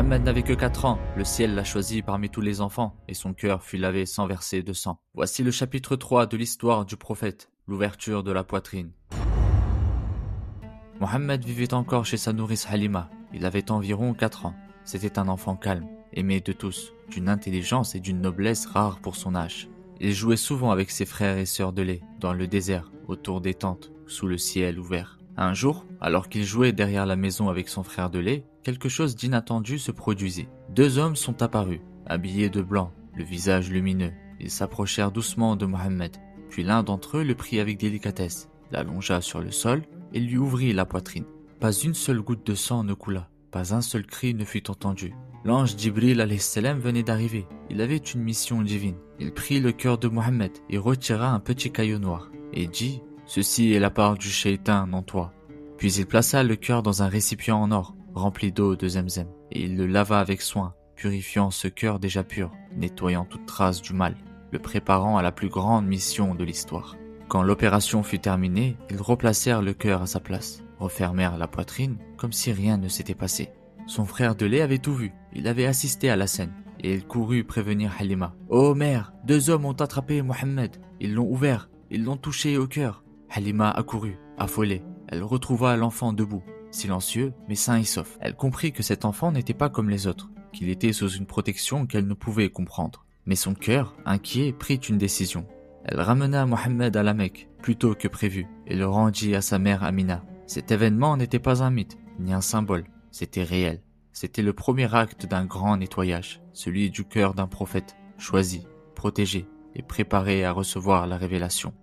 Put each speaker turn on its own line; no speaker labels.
Mohammed n'avait que 4 ans, le ciel l'a choisi parmi tous les enfants et son cœur fut lavé sans verser de sang. Voici le chapitre 3 de l'histoire du prophète, l'ouverture de la poitrine. Mohammed vivait encore chez sa nourrice Halima, il avait environ 4 ans. C'était un enfant calme, aimé de tous, d'une intelligence et d'une noblesse rares pour son âge. Il jouait souvent avec ses frères et sœurs de lait, dans le désert, autour des tentes, sous le ciel ouvert. Un jour, alors qu'il jouait derrière la maison avec son frère de lait, quelque chose d'inattendu se produisit. 2 hommes sont apparus, habillés de blanc, le visage lumineux. Ils s'approchèrent doucement de Mohammed, puis l'un d'entre eux le prit avec délicatesse, l'allongea sur le sol et lui ouvrit la poitrine. Pas une seule goutte de sang ne coula, pas un seul cri ne fut entendu. L'ange Djibril alayhi salam venait d'arriver. Il avait une mission divine. Il prit le cœur de Mohammed et retira un petit caillou noir et dit « Ceci est la part du shaitan, non toi ». Puis il plaça le cœur dans un récipient en or, rempli d'eau de Zemzem, et il le lava avec soin, purifiant ce cœur déjà pur, nettoyant toute trace du mal, le préparant à la plus grande mission de l'histoire. Quand l'opération fut terminée, ils replacèrent le cœur à sa place, refermèrent la poitrine, comme si rien ne s'était passé. Son frère de lait avait tout vu, il avait assisté à la scène, et il courut prévenir Halima. « Oh mère, 2 hommes ont attrapé Mohammed, ils l'ont ouvert, ils l'ont touché au cœur. » Halima accourut, affolée. Elle retrouva l'enfant debout, silencieux, mais sain et sauf. Elle comprit que cet enfant n'était pas comme les autres, qu'il était sous une protection qu'elle ne pouvait comprendre. Mais son cœur, inquiet, prit une décision. Elle ramena Mohammed à la Mecque, plus tôt que prévu, et le rendit à sa mère Amina. Cet événement n'était pas un mythe, ni un symbole, c'était réel. C'était le premier acte d'un grand nettoyage, celui du cœur d'un prophète, choisi, protégé et préparé à recevoir la révélation.